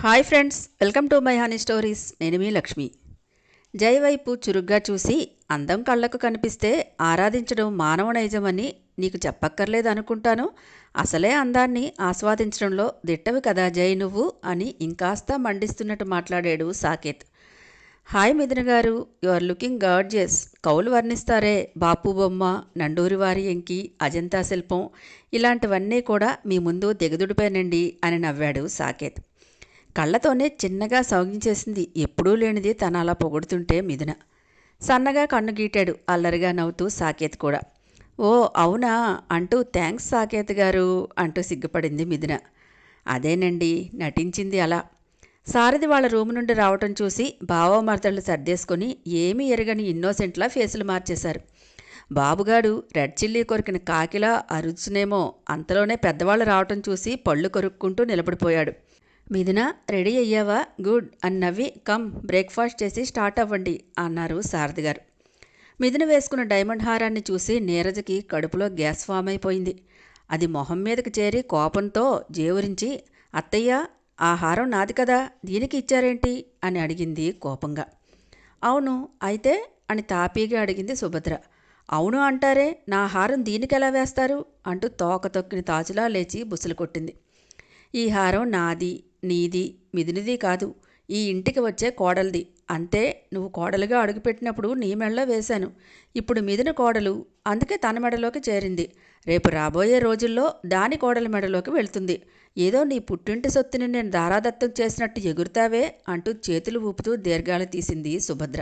Hi friends, welcome to my honey stories. నేను మీ లక్ష్మి. జై వైపు చురుగ్గా చూసి అందం కళ్ళకు కనిపిస్తే ఆరాధించడం మానవ నైజమని నీకు చెప్పక్కర్లేదు అనుకుంటాను. అసలే అందాన్ని ఆస్వాదించడంలో దిట్టవి కదా జై నువ్వు అని ఇంకాస్త మండిస్తున్నట్టు మాట్లాడాడు సాకేత్. హాయ్ మిథున గారు, యు ఆర్ లుకింగ్ గార్జియస్. కవులు వర్ణిస్తారే, బాపు బొమ్మ, నండూరి వారి ఎంకి, అజంతా శిల్పం, ఇలాంటివన్నీ కూడా మీ ముందు దిగదుడిపోయానండి అని నవ్వాడు సాకేత్. కళ్ళతోనే చిన్నగా సౌగించేసింది ఎప్పుడూ లేనిది తన అలా పొగుడుతుంటే మిథున. సన్నగా కన్ను గీటాడు అల్లరిగా నవ్వుతూ సాకేత్ కూడా. ఓ అవునా అంటూ థ్యాంక్స్ సాకేత్ గారు అంటూ సిగ్గుపడింది మిథున. అదేనండి, నటించింది అలా. సారథి వాళ్ళ రూము నుండి రావటం చూసి బావమర్దళ్ళు సర్దేసుకొని ఏమీ ఎరగని ఇన్నోసెంట్లా ఫేసులు మార్చేశారు. బాబుగాడు రెడ్ చిల్లీ కొరికిన కాకిలా అరుచునేమో. అంతలోనే పెద్దవాళ్ళు రావటం చూసి పళ్ళు కొరుక్కుంటూ నిలబడిపోయాడు. మిథున, రెడీ అయ్యావా? గుడ్ అని నవ్వి, కమ్ బ్రేక్ఫాస్ట్ చేసి స్టార్ట్ అవ్వండి అన్నారు సారథి గారు. మిథున వేసుకున్న డైమండ్ హారాన్ని చూసి నీరజకి కడుపులో గ్యాస్ ఫామ్ అయిపోయింది. అది మొహం మీదకి చేరి కోపంతో జేవురించి, అత్తయ్య, ఆ హారం నాది కదా, దీనికి ఇచ్చారేంటి అని అడిగింది కోపంగా. అవును అయితే అని తాపీగా అడిగింది సుభద్ర. అవును అంటారే, నా హారం దీనికెలా వేస్తారు అంటూ తోక తొక్కిన తాచులా లేచి బుసలు కొట్టింది. ఈ హారం నాది, నీది, మిథునిది కాదు, ఈ ఇంటికి వచ్చే కోడలిది. అంతే, నువ్వు కోడలుగా అడుగుపెట్టినప్పుడు నీ మెడలో వేశాను. ఇప్పుడు మిథున కోడలు, అందుకే తన మెడలోకి చేరింది. రేపు రాబోయే రోజుల్లో దాని కోడలి మెడలోకి వెళ్తుంది. ఏదో నీ పుట్టింటి సొత్తుని నేను దారాదత్తం చేసినట్టు ఎగురుతావే అంటూ చేతులు ఊపుతూ దీర్ఘాలు తీసింది సుభద్ర.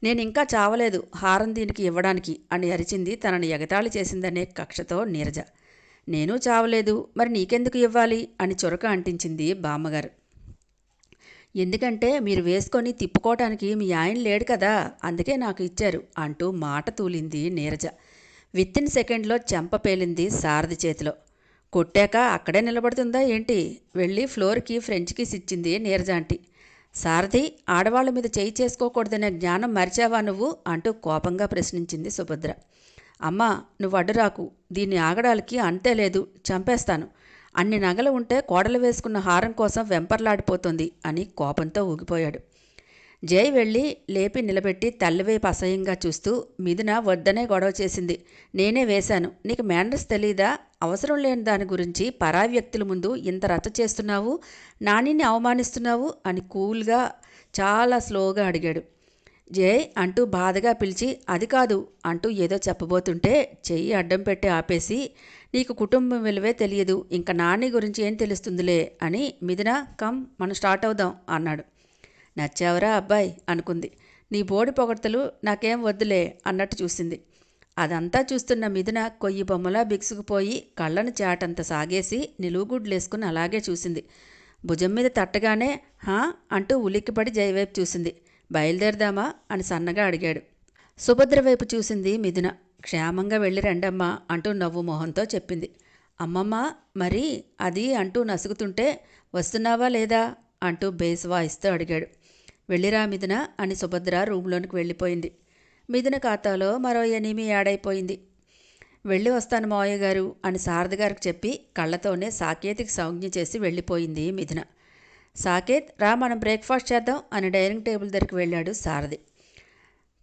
నేనింకా చావలేదు హారం దీనికి ఇవ్వడానికి అని అరిచింది తనని ఎగతాళి చేసిందనే కక్షతో నీరజ. నేను చావలేదు, మరి నీకెందుకు ఇవ్వాలి అని చొరక అంటించింది బామ్మగారు. ఎందుకంటే మీరు వేసుకొని తిప్పుకోవటానికి మీ ఆయన లేడు కదా, అందుకే నాకు ఇచ్చారు అంటూ మాట తూలింది నీరజ. విత్ఇన్ సెకండ్లో చెంప పేలింది సారథి చేతిలో. కొట్టాక అక్కడే నిలబడుతుందా ఏంటి? వెళ్ళి ఫ్లోర్కి ఫ్రెంచ్ కిస్ ఇచ్చింది నీరజ ఆంటీ. సారథి, ఆడవాళ్ల మీద చేయి చేసుకోకూడదనే జ్ఞానం మరిచావా నువ్వు అంటూ కోపంగా ప్రశ్నించింది సుభద్ర. అమ్మా, నువ్వు అడ్డురాకు, దీన్ని ఆగడాలకి అంతే లేదు, చంపేస్తాను. అన్ని నగలు ఉంటే కోడలు వేసుకున్న హారం కోసం వెంపర్లాడిపోతుంది అని కోపంతో ఊగిపోయాడు. జై వెళ్ళి లేపి నిలబెట్టి తల్లివైపు అసహ్యంగా చూస్తూ, మిథున వద్దనే గొడవ చేసింది, నేనే వేశాను. నీకు మేనర్స్ తెలీదా? అవసరం లేని దాని గురించి పరాయి వ్యక్తుల ముందు ఇంత రచ్చ చేస్తున్నావు, నానిని అవమానిస్తున్నావు అని కూల్గా చాలా స్లోగా అడిగాడు. జై అంటూ బాధగా పిలిచి, అది కాదు అంటూ ఏదో చెప్పబోతుంటే చెయ్యి అడ్డం పెట్టి ఆపేసి, నీకు కుటుంబం విలువే తెలియదు, ఇంకా నాని గురించి ఏం తెలుస్తుందిలే అని, మిథున కమ్ మనం స్టార్ట్ అవుదాం అన్నాడు. నచ్చావరా అబ్బాయి అనుకుంది. నీ బోడి పొగడ్తలు నాకేం వద్దులే అన్నట్టు చూసింది. అదంతా చూస్తున్న మిథున కొయ్యి బొమ్మలా బిగుసుకుపోయి కళ్ళను చాటంత సాగేసి నిలువుగుడ్లేసుకుని అలాగే చూసింది. భుజం మీద తట్టగానే హా అంటూ ఉలిక్కిపడి జైవైపు చూసింది. బయలుదేరదామా అని సన్నగా అడిగాడు. సుభద్ర వైపు చూసింది మిథున. క్షేమంగా వెళ్ళి రండమ్మా అంటూ నవ్వు మొహంతో చెప్పింది. అమ్మమ్మ, మరి అది అంటూ నసుగుతుంటే, వస్తున్నావా లేదా అంటూ బేస్ వాయిస్తూ అడిగాడు. వెళ్ళిరా మిథున అని సుభద్ర రూంలోనికి వెళ్ళిపోయింది. మిథున ఖాతాలో మరో 8 యాడ్ అయిపోయింది. వెళ్ళి వస్తాను మావయ్య గారు అని సారథి గారికి చెప్పి కళ్ళతోనే సాకేత్కి సంజ్ఞ చేసి వెళ్ళిపోయింది మిథున. సాకేత్, రా మనం బ్రేక్ఫాస్ట్ చేద్దాం అని డైనింగ్ టేబుల్ దగ్గరికి వెళ్ళాడు సారథి.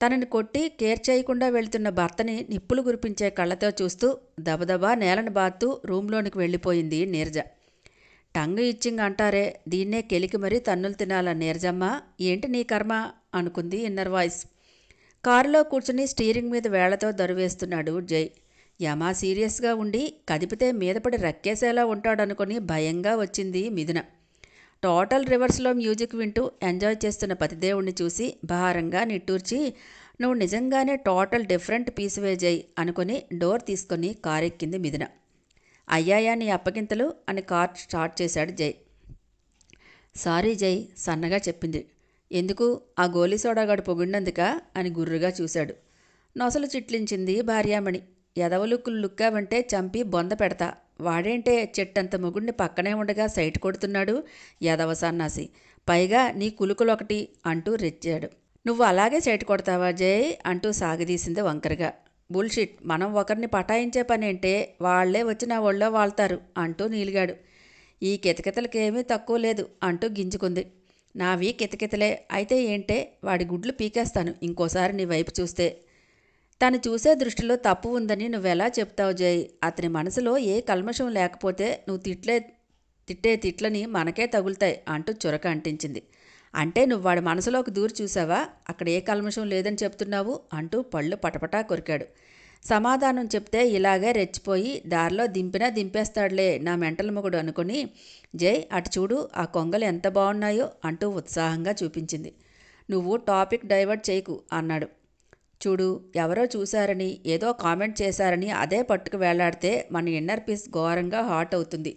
తనని కొట్టి కేర్ చేయకుండా వెళ్తున్న భర్తని నిప్పులు గురిపించే కళ్ళతో చూస్తూ దబదబా నేలను బాత్తూ రూంలోనికి వెళ్ళిపోయింది నీరజ. టంగ్ ఇచ్చింగ్ అంటారే, దీన్నే కెలికి మరీ తన్నులు తినాల నీరజమ్మ, ఏంటి నీ కర్మ అనుకుంది ఇన్నర్ వాయిస్. కారులో కూర్చుని స్టీరింగ్ మీద వేళ్లతో దరువేస్తున్నాడు జై. యమా సీరియస్గా ఉండి కదిపితే మీదపడి రక్కేసేలా ఉంటాడనుకొని భయంగా వచ్చింది మిథున. టోటల్ రివర్స్లో మ్యూజిక్ వింటూ ఎంజాయ్ చేస్తున్న పతిదేవుణ్ణి చూసి భారంగా నిట్టూర్చి, నువ్వు నిజంగానే టోటల్ డిఫరెంట్ పీసువే జై అనుకుని డోర్ తీసుకొని కారెక్కింది మిథున. అయ్యాయా నీ అప్పగింతలు అని కార్ స్టార్ట్ చేశాడు జై. సారీ జై సన్నగా చెప్పింది. ఎందుకు? ఆ గోలీ సోడాగాడు పొగిడినందుకా అని గుర్రుగా చూశాడు. నొసలు చిట్లించింది భార్యామణి. ఎదవలుక్కులు లుక్కావంటే చంపి బొంద పెడతా. వాడేంటే చెట్టంత మొగుడిని పక్కనే ఉండగా సైట్ కొడుతున్నాడు, ఎదవ సన్నాసి, పైగా నీ కులుకులొకటి అంటూ రెచ్చాడు. నువ్వు అలాగే సైట్ కొడతావా జై అంటూ సాగదీసింది వంకరగా. బుల్షిట్, మనం ఒకరిని పటాయించే పనేంటే, వాళ్లే వచ్చి నా ఒళ్ళో వాళ్తారు అంటూ నీలిగాడు. ఈ కితకితలకేమీ తక్కువ లేదు అంటూ గింజుకుంది. నావి కితకితలే అయితే ఏంటే, వాడి గుడ్లు పీకేస్తాను ఇంకోసారి నీ వైపు చూస్తే. తను చూసే దృష్టిలో తప్పు ఉందని నువ్వెలా చెప్తావు జై? అతని మనసులో ఏ కల్మషం లేకపోతే నువ్వు తిట్టే తిట్లని మనకే తగులుతాయి అంటూ చురక అంటించింది. అంటే నువ్వు వాడి మనసులోకి దూరి చూసావా? అక్కడ ఏ కల్మషం లేదని చెప్తున్నావు అంటూ పళ్ళు పటపటా కొరికాడు. సమాధానం చెప్తే ఇలాగే రెచ్చిపోయి దారిలో దింపినా దింపేస్తాడులే నా మెంటల్ మొగుడు అనుకుని, జై అటు చూడు ఆ కొంగలు ఎంత బాగున్నాయో అంటూ ఉత్సాహంగా చూపించింది. నువ్వు టాపిక్ డైవర్ట్ చేయకు అన్నాడు. చూడు, ఎవరో చూశారని ఏదో కామెంట్ చేశారని అదే పట్టుకు వేలాడితే మన ఇన్నర్ పీస్ ఘోరంగా హాట్ అవుతుంది.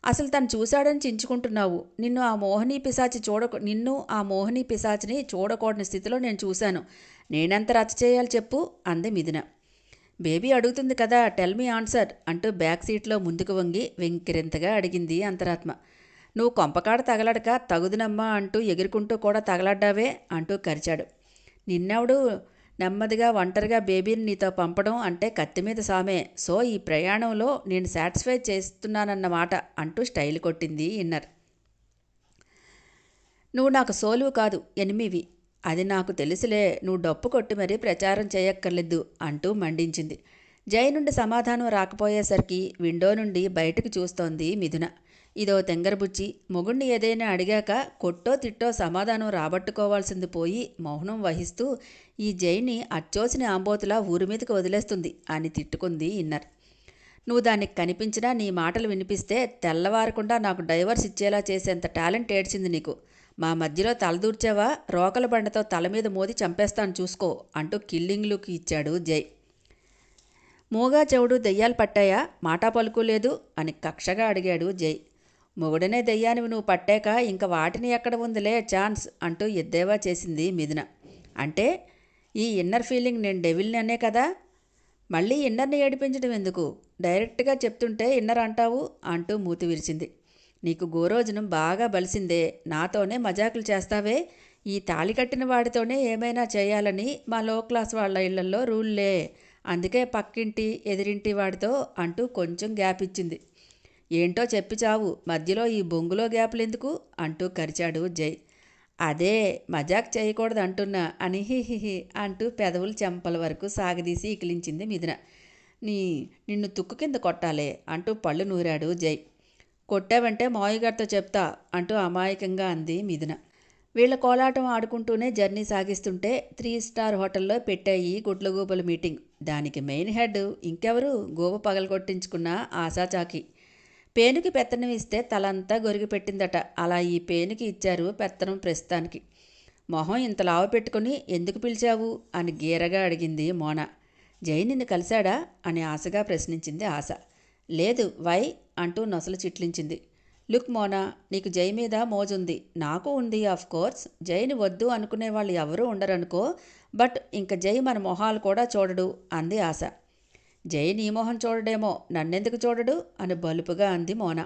అసలు తను చూశాడని చించుకుంటున్నావు. నిన్ను ఆ మోహిని పిశాచిని చూడకూడని స్థితిలో నేను చూశాను. నేనెంత రచ్చ చేయాలి చెప్పు అంది మిథున. బేబీ అడుగుతుంది కదా, టెల్ మీ ఆన్సర్ అంటూ బ్యాక్ సీట్లో ముందుకు వంగి వెంకిరింతగా అడిగింది అంతరాత్మ. నువ్వు కొంపకాడ తగలడక తగుదునమ్మా అంటూ ఎగురుకుంటూ కూడా తగలడ్డావే అంటూ కరిచాడు. నిన్నెవడు నెమ్మదిగా ఒంటరిగా బేబీని నీతో పంపడం అంటే కత్తిమీద సామే. సో ఈ ప్రయాణంలో నేను సాటిస్ఫై చేస్తున్నానన్నమాట అంటూ స్టైల్ కొట్టింది ఇన్నర్. నువ్వు నాకు సోలువు కాదు, ఎనిమివి. అది నాకు తెలుసులే, నువ్వు డప్పు కొట్టి మరీ ప్రచారం చేయక్కర్లేదు అంటూ మండించింది. జై నుండి సమాధానం రాకపోయేసరికి విండో నుండి బయటకు చూస్తోంది మిథున. ఇదో తెంగరబుచ్చి, మొగుణ్ణి ఏదైనా అడిగాక కొట్టో తిట్టో సమాధానం రాబట్టుకోవాల్సింది పోయి మౌనం వహిస్తూ ఈ జైని అచ్చోసిన ఆంబోతులా ఊరి మీదకి వదిలేస్తుంది అని తిట్టుకుంది ఇన్నర్. నువ్వు దానికి కనిపించినా నీ మాటలు వినిపిస్తే తెల్లవారకుండా నాకు డైవర్స్ ఇచ్చేలా చేసేంత టాలెంట్ ఏడ్చింది నీకు. మా మధ్యలో తలదూర్చావా, రోకల బండతో తల మీద మోది చంపేస్తాను చూసుకో అంటూ కిల్లింగ్ లుక్ ఇచ్చాడు జై. మూగా చెవుడు దెయ్యాలు పట్టాయా, మాటా పలుకు లేదు అని కక్షగా అడిగాడు జై. మొగుడనే దెయ్యానివి నువ్వు పట్టాక ఇంక వాటిని ఎక్కడ ఉందిలే ఛాన్స్ అంటూ ఎద్దేవా చేసింది మిథున. అంటే ఈ ఇన్నర్ ఫీలింగ్ నేను డెవిల్ని అనే కదా. మళ్ళీ ఇన్నర్ని ఏడిపించడం ఎందుకు? డైరెక్ట్గా చెప్తుంటే ఇన్నర్ అంటావు అంటూ మూతి విరిచింది. నీకు గోరోజనం బాగా బలిసిందే, నాతోనే మజాకులు చేస్తావే. ఈ తాళి కట్టిన వాడితోనే ఏమైనా చేయాలని మా లో క్లాస్ వాళ్ళ ఇళ్లల్లో రూల్లే. అందుకే పక్కింటి ఎదిరింటి వాడితో అంటూ కొంచెం గ్యాప్ ఇచ్చింది. ఏంటో చెప్పి చావు, మధ్యలో ఈ బొంగులో గ్యాపులెందుకు అంటూ కరిచాడు జై. అదే మజాక్ చేయకూడదు అంటున్నా అని హిహిహి అంటూ పెదవులు చెంపల వరకు సాగదీసి ఇకిలించింది మిథున. నిన్ను తుక్కు కింద కొట్టాలే అంటూ పళ్ళు నూరాడు జై. కొట్టావంటే మావయ్యగారితో చెప్తా అంటూ అమాయకంగా అంది మిథున. వీళ్ల కోలాటం ఆడుకుంటూనే జర్నీ సాగిస్తుంటే 3 స్టార్ హోటల్లో పెట్టాయి గుడ్లగూబల మీటింగ్. దానికి మెయిన్ హెడ్ ఇంకెవరు, గోవ పగలగొట్టించుకున్న ఆశాచాకి. పేనుకి పెత్తనం ఇస్తే తలంతా గొరిగి పెట్టిందట. అలా ఈ పేనుకి ఇచ్చారు పెత్తనం ప్రస్తుతానికి. మొహం ఇంత లావు పెట్టుకుని ఎందుకు పిలిచావు అని గీరగా అడిగింది మోన. జై నిన్ను కలిశాడా అని ఆశగా ప్రశ్నించింది ఆశ. లేదు, వై అంటూ నొసలు చిట్లించింది. లుక్ మోనా, నీకు జై మీద మోజుంది, నాకు ఉంది ఆఫ్ కోర్స్. జైని వద్దు అనుకునే వాళ్ళు ఎవరూ ఉండరనుకో, బట్ ఇంక జై మన మొహాలు కూడా చూడడు అంది ఆశ. జై నీ మొహం చూడడేమో, నన్నెందుకు చూడడు అని బలుపుగా అంది మోన.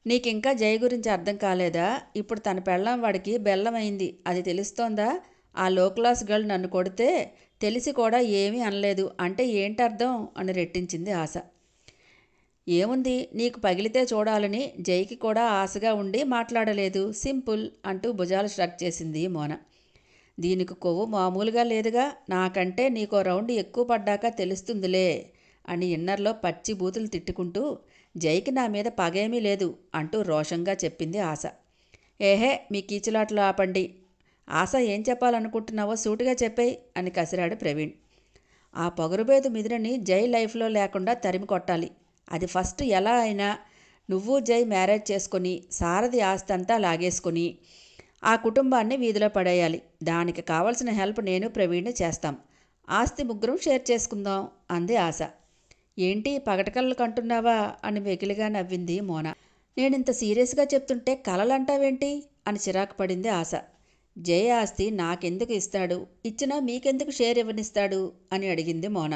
నీకింకా జై గురించి అర్థం కాలేదా? ఇప్పుడు తన పెళ్ళాం వాడికి బెల్లమైంది, అది తెలుస్తోందా? ఆ లో క్లాస్ గర్ల్ నన్ను కొడితే తెలిసి కూడా ఏమీ అనలేదు అంటే ఏంటర్థం అని రెట్టించింది ఆశ. ఏముంది, నీకు పగిలితే చూడాలని జైకి కూడా ఆశగా ఉండి మాట్లాడలేదు, సింపుల్ అంటూ భుజాలు స్ట్రక్ చేసింది మోన. దీనికి కొవ్వు మామూలుగా లేదుగా, నాకంటే నీకో రౌండ్ ఎక్కువ పడ్డాక తెలుస్తుందిలే అని ఇన్నర్లో పచ్చి బూతులు తిట్టుకుంటూ జైకి నా మీద పగేమీ లేదు అంటూ రోషంగా చెప్పింది ఆశ. ఏహే మీ కీచులాట్లు ఆపండి, ఆశ ఏం చెప్పాలనుకుంటున్నావో సూటిగా చెప్పేయ్ అని కసిరాడు ప్రవీణ్. ఆ పొగరుబేదు మిథునని జై లైఫ్లో లేకుండా తరిమి కొట్టాలి. అది ఫస్ట్ ఎలా అయినా నువ్వు జై మ్యారేజ్ చేసుకొని సారథి ఆస్తి అంతా లాగేసుకొని ఆ కుటుంబాన్ని వీధిలో పడేయాలి. దానికి కావలసిన హెల్ప్ నేను ప్రవీణ్ చేస్తాం. ఆస్తి ముగ్గురం షేర్ చేసుకుందాం అంది ఆశ. ఏంటి పగటకళ్ళు కంటున్నావా అని వెకిలిగా నవ్వింది మోన. నేనింత సీరియస్గా చెప్తుంటే కలలంటావేంటి అని చిరాకు పడింది ఆశ. జై ఆస్తి నాకెందుకు ఇస్తాడు, ఇచ్చినా మీకెందుకు షేర్ ఇవ్వనిస్తాడు అని అడిగింది మోన.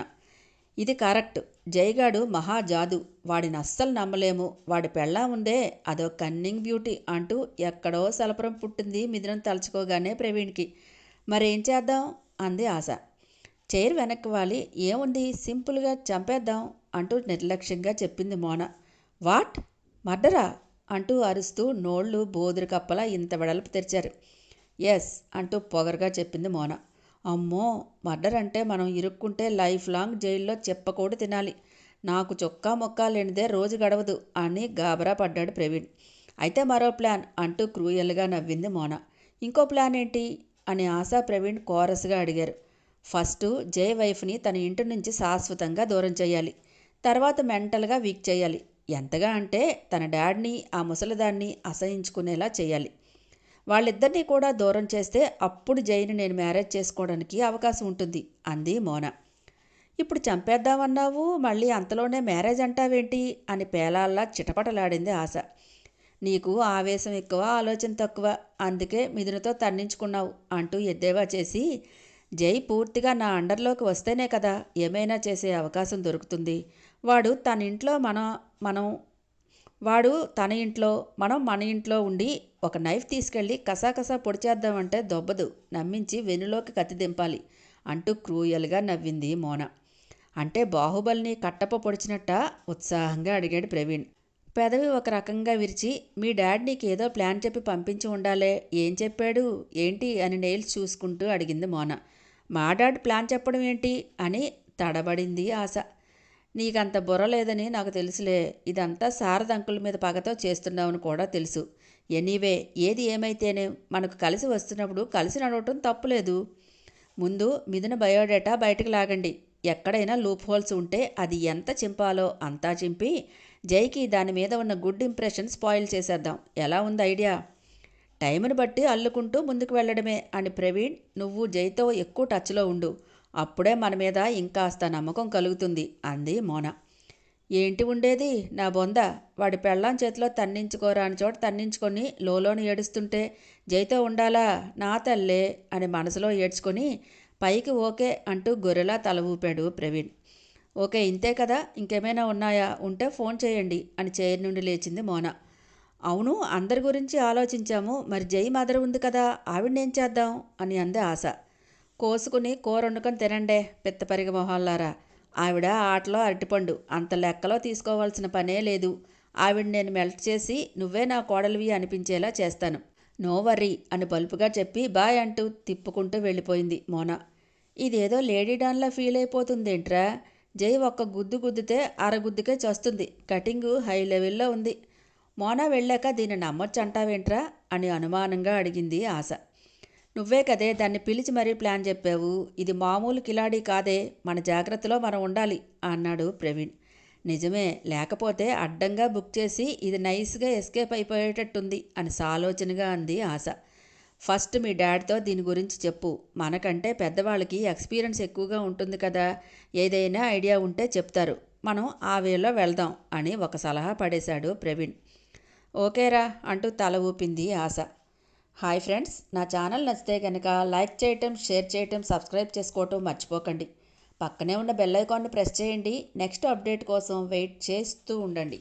ఇది కరెక్ట్, జైగాడు మహాజాదు, వాడిని అస్సలు నమ్మలేము. వాడి పెళ్ళాం ఉందే అదో కన్నింగ్ బ్యూటీ అంటూ ఎక్కడో సలపరం పుట్టింది మిథునం తలుచుకోగానే ప్రవీణ్కి. మరేం చేద్దాం అంది ఆశ. చైర్ వెనక్కి వాలి ఏముంది సింపుల్గా చంపేద్దాం అంటూ నిర్లక్ష్యంగా చెప్పింది మోన. వాట్, మర్డరా అంటూ అరుస్తూ నోళ్ళు బోదురు కప్పలా ఇంత వెడల్పు తెరిచారు. ఎస్ అంటూ పొగరుగా చెప్పింది మోన. అమ్మో, మర్డర్ అంటే మనం ఇరుక్కుంటే లైఫ్ లాంగ్ జైల్లో చెప్పకూడదు తినాలి. నాకు చొక్కా మొక్కా లేనిదే రోజు గడవదు అని గాబరా పడ్డాడు ప్రవీణ్. అయితే మరో ప్లాన్ అంటూ క్రూయల్గా నవ్వింది మోన. ఇంకో ప్లాన్ ఏంటి అని ఆశా ప్రవీణ్ కోరస్గా అడిగారు. ఫస్ట్ జై వైఫ్ని తన ఇంటి నుంచి శాశ్వతంగా దూరం చేయాలి. తర్వాత మెంటల్గా వీక్ చేయాలి. ఎంతగా అంటే తన డాడ్ని ఆ ముసలిదాన్ని అసహించుకునేలా చేయాలి. వాళ్ళిద్దరినీ కూడా దూరం చేస్తే అప్పుడు జైని నేను మ్యారేజ్ చేసుకోవడానికి అవకాశం ఉంటుంది అంది మోన. ఇప్పుడు చంపేద్దామన్నావు, మళ్ళీ అంతలోనే మ్యారేజ్ అంటావేంటి అని పేలాల్లా చిటపటలాడింది ఆశ. నీకు ఆవేశం ఎక్కువ, ఆలోచన తక్కువ, అందుకే మిథునతో తన్నించుకున్నావు అంటూ ఎద్దేవా చేసి, జై పూర్తిగా నా అండర్లోకి వస్తేనే కదా ఏమైనా చేసే అవకాశం దొరుకుతుంది. వాడు తన ఇంట్లో మనం వాడు తన ఇంట్లో, మనం మన ఇంట్లో ఉండి ఒక నైఫ్ తీసుకెళ్ళి కసాకసా పొడి చేద్దామంటే దొబ్బదు, నమ్మించి వెనులోకి కత్తి దింపాలి అంటూ క్రూయల్గా నవ్వింది మోన. అంటే బాహుబలిని కట్టప్ప పొడిచినట్ట ఉత్సాహంగా అడిగాడు ప్రవీణ్. పెదవి ఒక రకంగా విరిచి, మీ డాడ్ నీకు ఏదో ప్లాన్ చెప్పి పంపించి ఉండాలే, ఏం చెప్పాడు ఏంటి అని నెయిల్స్ చూసుకుంటూ అడిగింది మోన. మా డాడ్ ప్లాన్ చెప్పడం ఏంటి అని తడబడింది ఆశ. నీకంత బుర్ర లేదని నాకు తెలుసులే, ఇదంతా శారద అంకుల్ మీద పగతో చేస్తున్నావని కూడా తెలుసు. ఎనీవే, ఏది ఏమైతేనే మనకు కలిసి వస్తున్నప్పుడు కలిసి నడవటం తప్పులేదు. ముందు మిథున బయోడేటా బయటకు లాగండి. ఎక్కడైనా లూప్ హోల్స్ ఉంటే అది ఎంత చింపాలో అంతా చింపి జైకి దాని మీద ఉన్న గుడ్ ఇంప్రెషన్ స్పాయిల్ చేసేద్దాం. ఎలా ఉంది ఐడియా? టైంను బట్టి అల్లుకుంటూ ముందుకు వెళ్ళడమే అని ప్రవీణ్, నువ్వు జైతో ఎక్కువ టచ్లో ఉండు, అప్పుడే మన మీద ఇంకాస్త నమ్మకం కలుగుతుంది అంది మోన. ఏంటి ఉండేది నా బొంద, వాడి పెళ్ళాం చేతిలో తన్నించుకోరా అని చోట తన్నించుకొని లోలోని ఏడుస్తుంటే జైతో ఉండాలా నా తల్లే అని మనసులో ఏడ్చుకొని పైకి ఓకే అంటూ గొర్రెలా తల ఊపాడు ప్రవీణ్. ఓకే, ఇంతే కదా, ఇంకేమైనా ఉన్నాయా, ఉంటే ఫోన్ చేయండి అని చైర్ నుండి లేచింది మోన. అవును, అందరి గురించి ఆలోచించాము, మరి జై మదర్ ఉంది కదా, ఆవిడనేం చేద్దాం అని అంది ఆశ. కోసుకుని కూర వండుకొని తినండే పిత్తపరిగ మొహాల్లారా, ఆవిడ ఆటలో అరటిపండు, అంత లెక్కలో తీసుకోవాల్సిన పనే లేదు. ఆవిడ నేను మెల్ట్ చేసి నువ్వే నా కోడలివి అనిపించేలా చేస్తాను, నో వర్రీ అని బల్పుగా చెప్పి బాయ్ అంటూ తిప్పుకుంటూ వెళ్ళిపోయింది మోన. ఇదేదో లేడీ డాన్లా ఫీల్ అయిపోతుందేంట్రా, జై ఒక్క గుద్దు గుద్దితే అరగుద్దుకే చస్తుంది, కటింగు హై లెవెల్లో ఉంది. మోన వెళ్ళాక దీన్ని నమ్మొచ్చంటావేంట్రా అని అనుమానంగా అడిగింది ఆశ. నువ్వే కదే దాన్ని పిలిచి మరీ ప్లాన్ చెప్పావు, ఇది మామూలు కిలాడీ కాదే, మన జాగ్రత్తలో మనం ఉండాలి అన్నాడు ప్రవీణ్. నిజమే, లేకపోతే అడ్డంగా బుక్ చేసి ఇది నైస్గా ఎస్కేప్ అయిపోయేటట్టుంది అని సాలోచనగా అంది ఆశ. ఫస్ట్ మీ డాడ్తో దీని గురించి చెప్పు, మనకంటే పెద్దవాళ్ళకి ఎక్స్పీరియన్స్ ఎక్కువగా ఉంటుంది కదా, ఏదైనా ఐడియా ఉంటే చెప్తారు, మనం ఆ వేలో వెళ్దాం అని ఒక సలహా పడేశాడు ప్రవీణ్. ఓకేరా అంటూ తల ఊపింది ఆశ. హాయ్ ఫ్రెండ్స్, నా ఛానల్ నచ్చితే కనుక లైక్ చేయటం, షేర్ చేయటం, సబ్స్క్రైబ్ చేసుకోవటం మర్చిపోకండి. పక్కనే ఉన్న బెల్ ఐకాన్ని ప్రెస్ చేయండి. నెక్స్ట్ అప్డేట్ కోసం వెయిట్ చేస్తూ ఉండండి.